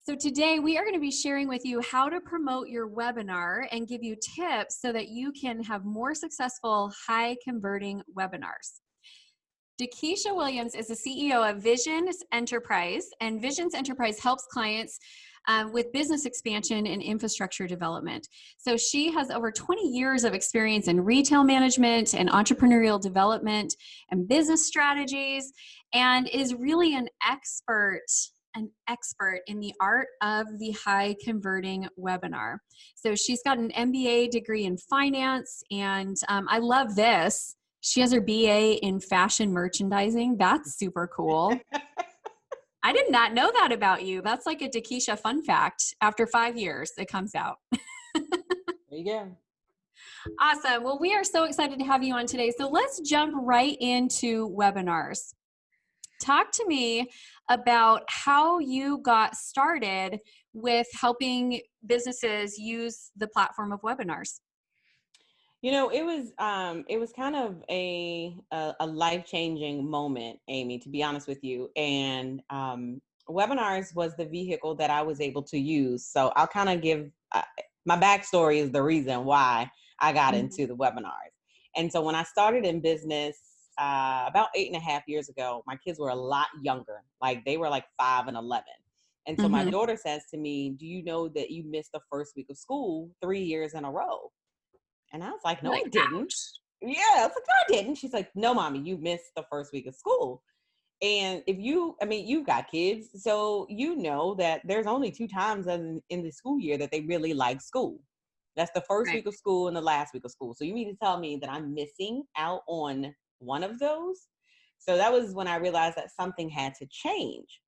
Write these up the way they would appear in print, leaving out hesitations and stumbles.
So today we are going to be sharing with you how to promote your webinar and give you tips so that you can have more successful, high converting webinars. DeKesha Williams is the CEO of Visions Enterprise, and Visions Enterprise helps clients with business expansion and infrastructure development. So she has over 20 years of experience in retail management and entrepreneurial development and business strategies, and is really an expert in the art of the high converting webinar. So she's got an MBA degree in finance, and I love this. She has her BA in fashion merchandising. That's super cool. I did not know that about you. That's like a DeKesha fun fact. After 5 years, it comes out. There you go. Awesome. Well, we are so excited to have you on today. So let's jump right into webinars. Talk to me about how you got started with helping businesses use the platform of webinars. You know, it was kind of a life-changing moment, Amy, to be honest with you. And webinars was the vehicle that I was able to use. So I'll kind of give my backstory is the reason why I got into the webinars. And so when I started in business about 8.5 years ago, my kids were a lot younger. Like they were like 5 and 11. And so my daughter says to me, "Do you know that you missed the first week of school 3 years in a row?" And I was like, "No, I didn't." Yeah, I was like, "No, I didn't." She's like, "No, mommy, you missed the first week of school." And you've got kids, so you know that there's only 2 times in the school year that they really like school. That's the first week of school and the last week of school. So you mean to tell me that I'm missing out on one of those? So that was when I realized that something had to change.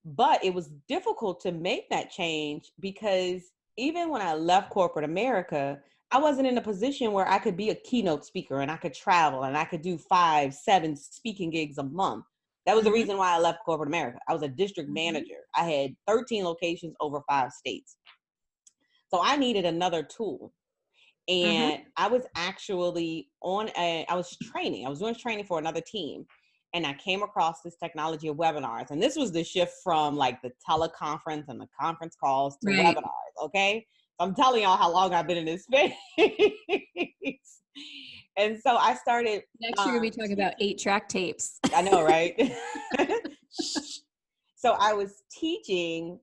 But it was difficult to make that change because even when I left corporate America, I wasn't in a position where I could be a keynote speaker and I could travel and I could do 5, 7 speaking gigs a month. That was the reason why I left corporate America. I was a district manager. I had 13 locations over 5 states. So I needed another tool. And I was actually I was doing training for another team. And I came across this technology of webinars. And this was the shift from like the teleconference and the conference calls to webinars. Okay. So I'm telling y'all how long I've been in this space. And so I started. Next year, we talk about 8-track tapes. I know, right? So I was teaching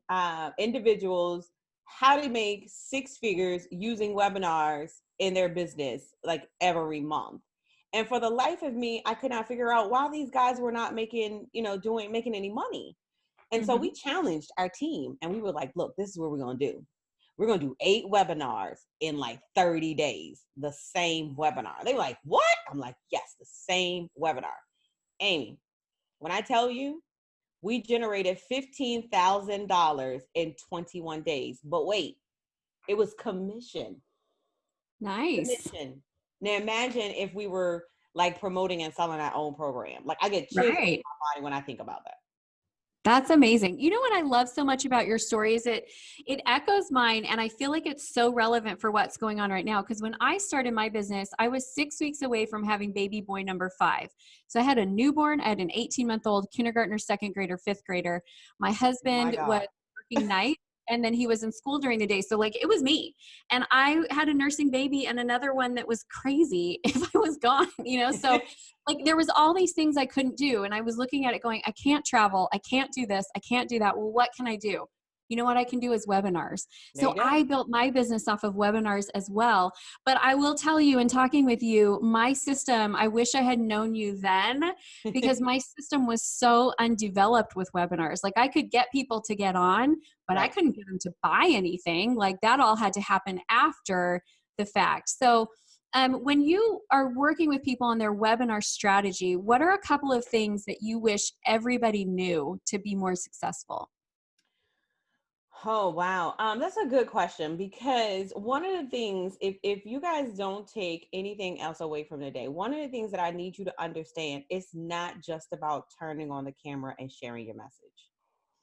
individuals how to make 6 figures using webinars in their business, like every month. And for the life of me, I could not figure out why these guys were not making any money. And so we challenged our team and we were like, "Look, this is what we're going to do. We're going to do 8 webinars in like 30 days, the same webinar." They were like, "What?" I'm like, "Yes, the same webinar." Amy, when I tell you, we generated $15,000 in 21 days. But wait, it was commission. Nice. Commission. Now imagine if we were like promoting and selling our own program. Like I get chills in my body when I think about that. That's amazing. You know what I love so much about your story is it echoes mine, and I feel like it's so relevant for what's going on right now. Because when I started my business, I was 6 weeks away from having baby boy number 5. So I had a newborn, I had an 18-month-old kindergartner, 2nd grader, 5th grader. My husband was working nights, and then he was in school during the day. So like it was me. And I had a nursing baby and another one that was crazy if I was gone, so like there was all these things I couldn't do. And I was looking at it going, I can't travel. I can't do this. I can't do that. Well, what can I do? You know what I can do is webinars. So I built my business off of webinars as well. But I will tell you, in talking with you, my system, I wish I had known you then because my system was so undeveloped with webinars. Like I could get people to get on, but I couldn't get them to buy anything. Like that all had to happen after the fact. So when you are working with people on their webinar strategy, what are a couple of things that you wish everybody knew to be more successful? Oh, wow. That's a good question because one of the things, if you guys don't take anything else away from today, one of the things that I need you to understand, it's not just about turning on the camera and sharing your message.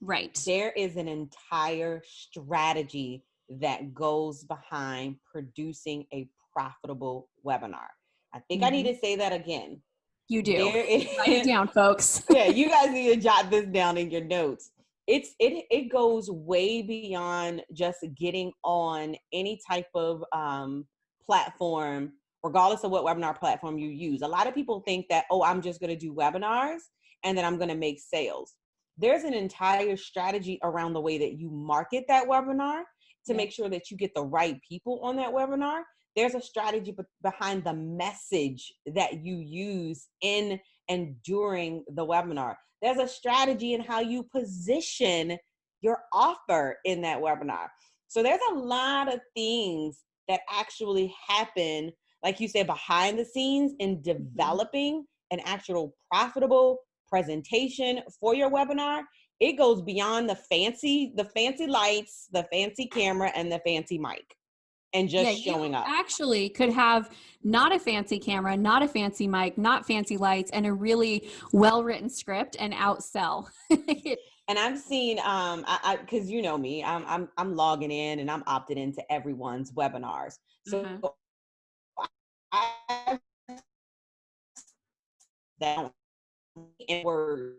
Right. There is an entire strategy that goes behind producing a profitable webinar. I think I need to say that again. You do. Write it down, folks. Yeah, you guys need to jot this down in your notes. it goes way beyond just getting on any type of platform, regardless of what webinar platform you use. A lot of people think that, oh, I'm just going to do webinars and then I'm going to make sales. There's an entire strategy around the way that you market that webinar to make sure that you get the right people on that webinar. There's a strategy behind the message that you use in and during the webinar. There's a strategy in how you position your offer in that webinar. So there's a lot of things that actually happen, like you said, behind the scenes in developing an actual profitable presentation for your webinar. It goes beyond the fancy lights, the fancy camera, and the fancy mic, and just showing up. Actually could have not a fancy camera, not a fancy mic, not fancy lights, and a really well-written script and outsell. And I've seen, because you know me, I'm logging in and I'm opted into everyone's webinars. So I that in words,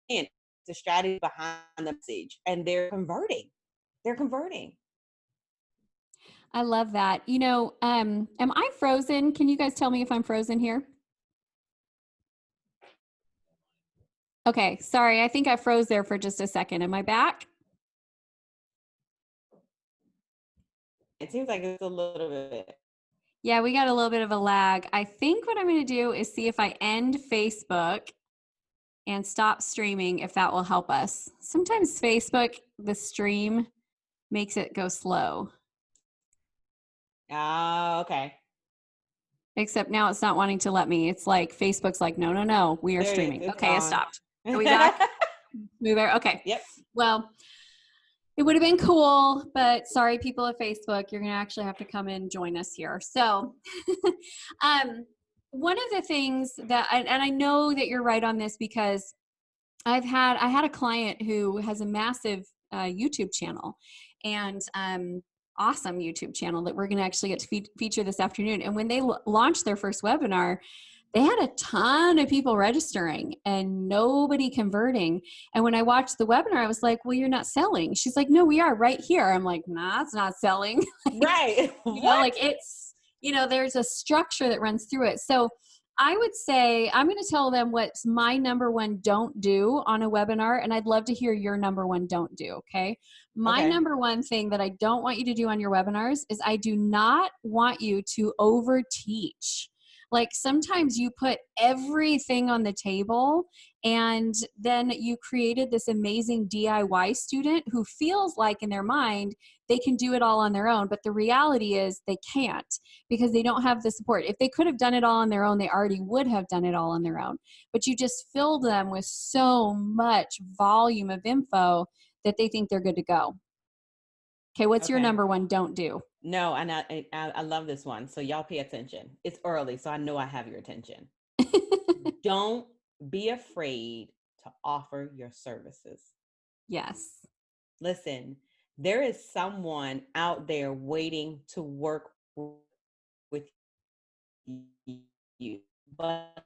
and the strategy behind the message, and they're converting. They're converting. I love that. You know, am I frozen? Can you guys tell me if I'm frozen here? Okay, sorry. I think I froze there for just a second. Am I back? It seems like it's a little bit. Yeah, we got a little bit of a lag. I think what I'm going to do is see if I end Facebook and stop streaming, if that will help us. Sometimes Facebook, the stream, makes it go slow. Okay. Except now it's not wanting to let me. It's like Facebook's like, no, we are streaming. Okay, it stopped. Are we back? Smoother. Okay. Yep. Well, it would have been cool, but sorry, people at Facebook, you're going to actually have to come and join us here. So, one of the things that, and I know that you're right on this because I had a client who has a massive YouTube channel, and awesome YouTube channel that we're going to actually get to feature this afternoon. And when they launched their first webinar, they had a ton of people registering and nobody converting. And when I watched the webinar, I was like, well, you're not selling. She's like, no, we are right here. I'm like, nah, it's not selling. Right. You know, like it's, you know, there's a structure that runs through it. So I would say, I'm going to tell them what's my number one don't do on a webinar. And I'd love to hear your number one don't do. Okay. My number one thing that I don't want you to do on your webinars is I do not want you to over teach. Like sometimes you put everything on the table and then you created this amazing DIY student who feels like in their mind they can do it all on their own. But the reality is they can't because they don't have the support. If they could have done it all on their own, they already would have done it all on their own. But you just filled them with so much volume of info that they think they're good to go. Okay, what's your number one don't do? No, and I love this one. So y'all pay attention. It's early, so I know I have your attention. Don't be afraid to offer your services. Yes. Listen, there is someone out there waiting to work with you, but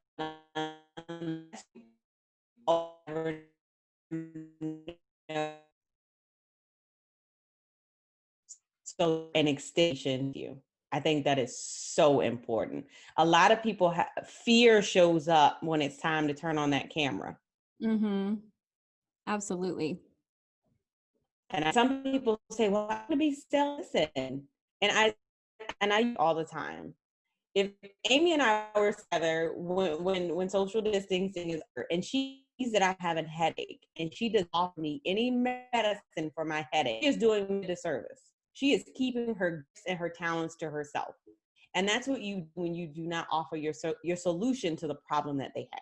so an extension you. I think that is so important. A lot of people fear shows up when it's time to turn on that camera. Mm-hmm. Absolutely. And some people say, well, I'm gonna be still listen. And I all the time. If Amy and I were together when social distancing is, and she sees that I have a headache and she doesn't offer me any medicine for my headache, she is doing me a disservice. She is keeping her gifts and her talents to herself. And that's what you, when you do not offer your solution to the problem that they have.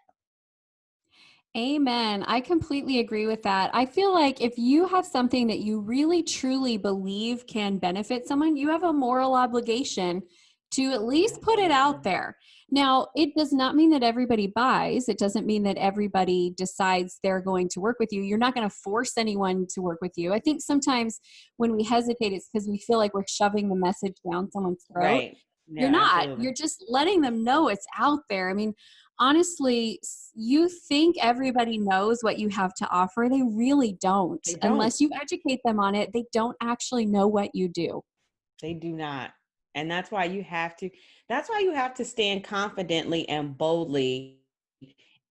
Amen. I completely agree with that. I feel like if you have something that you really truly believe can benefit someone, you have a moral obligation to at least put it out there. Now, it does not mean that everybody buys. It doesn't mean that everybody decides they're going to work with you. You're not going to force anyone to work with you. I think sometimes when we hesitate, it's because we feel like we're shoving the message down someone's throat. Right. You're not. Absolutely. You're just letting them know it's out there. I mean, honestly, you think everybody knows what you have to offer. They really don't. They don't. Unless you educate them on it, they don't actually know what you do. They do not. And that's why you have to stand confidently and boldly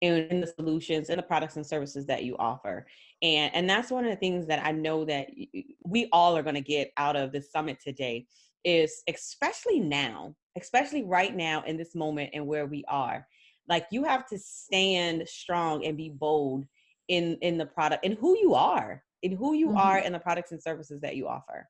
in the solutions and the products and services that you offer. And that's one of the things that I know that we all are going to get out of the summit today is especially right now in this moment and where we are. Like you have to stand strong and be bold in the product and who you are, Mhm. and the products and services that you offer.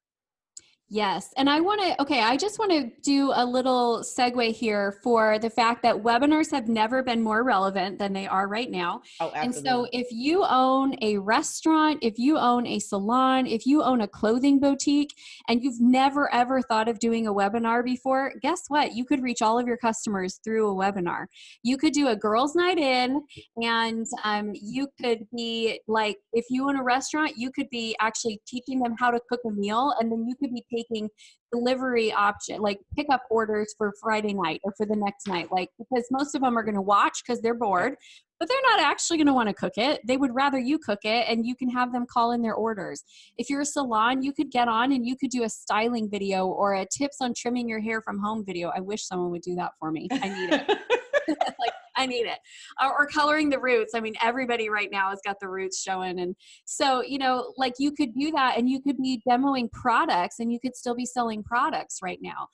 Yes. And I just want to do a little segue here for the fact that webinars have never been more relevant than they are right now. Oh, And so absolutely. if you own a restaurant, if you own a salon, if you own a clothing boutique, and you've never ever thought of doing a webinar before, guess what? You could reach all of your customers through a webinar. You could do a girls' night in, and you could be like, if you own a restaurant, you could be actually teaching them how to cook a meal, and then you could be taking delivery option, like pickup orders for Friday night or for the next night, like, because most of them are going to watch because they're Yep. bored, but they're not actually going to want to cook it. They would rather you cook it, and you can have them call in their orders. If you're a salon, you could get on and you could do a styling video or a tips on trimming your hair from home video. I wish someone would do that for me. I need it. Like, I need it. Or coloring the roots. I mean, everybody right now has got the roots showing. And so, like, you could do that, and you could be demoing products, and you could still be selling products right now.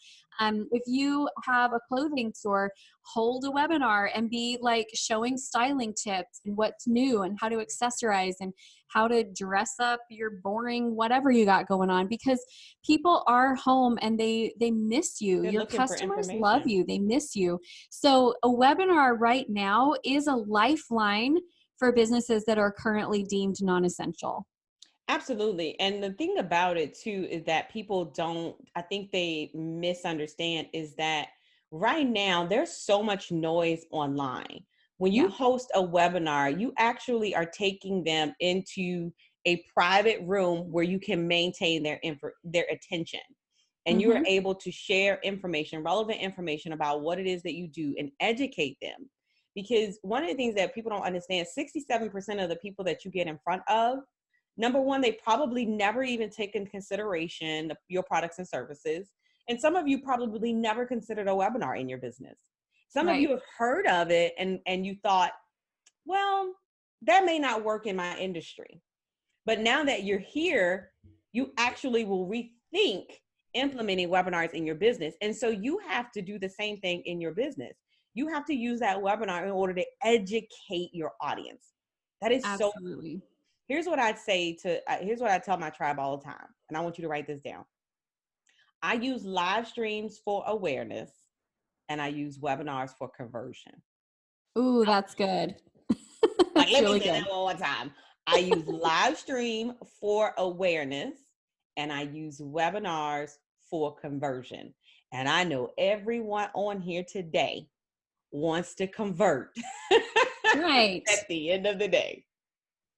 If you have a clothing store, hold a webinar and be like showing styling tips and what's new and how to accessorize and how to dress up your boring whatever you got going on, because people are home and they miss you. They're Your looking for customers love information. you. They miss you. So a webinar right now is a lifeline for businesses that are currently deemed non-essential. Absolutely. And the thing about it too is that I think they misunderstand is that right now there's so much noise online. When you Yeah. host a webinar, you actually are taking them into a private room where you can maintain their attention. And you are Mm-hmm. able to share information, relevant information about what it is that you do and educate them. Because one of the things that people don't understand, 67% of the people that you get in front of, number one, they probably never even take in consideration your products and services. And some of you probably never considered a webinar in your business. Some of you Right. have heard of it and you thought, well, that may not work in my industry. But now that you're here, you actually will rethink implementing webinars in your business. And so you have to do the same thing in your business. You have to use that webinar in order to educate your audience. That is so. Absolutely. Here's what I tell my tribe all the time. And I want you to write this down. I use live streams for awareness and I use webinars for conversion. Ooh, that's good. Like, That's let me really say that good. one more time. I use live stream for awareness and I use webinars for conversion. And I know everyone on here today wants to convert Right. at the end of the day.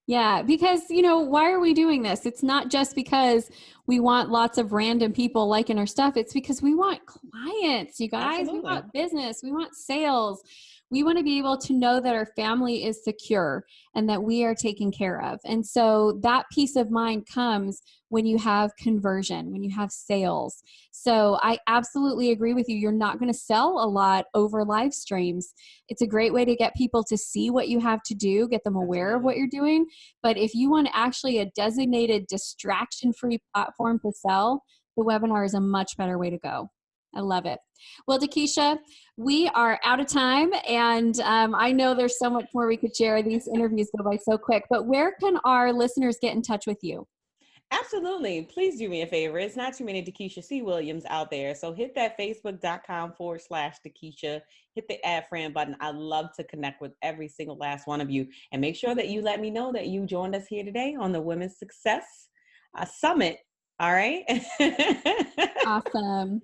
Yeah, because, why are we doing this? It's not just because we want lots of random people liking our stuff. It's because we want clients, you guys. We Absolutely. want business. We want sales. We want to be able to know that our family is secure and that we are taken care of. And so that peace of mind comes when you have conversion, when you have sales. So I absolutely agree with you. You're not going to sell a lot over live streams. It's a great way to get people to see what you have to do, get them aware of what Absolutely. you're doing. But if you want actually a designated distraction-free platform to sell, the webinar is a much better way to go. I love it. Well, DeKesha, we are out of time, and I know there's so much more we could share. These interviews go by so quick, but where can our listeners get in touch with you? Absolutely. Please do me a favor. It's not too many DeKesha C. Williams out there. So hit that facebook.com/DeKesha. Hit the add friend button. I love to connect with every single last one of you. And make sure that you let me know that you joined us here today on the Women's Success Summit. All right. Awesome.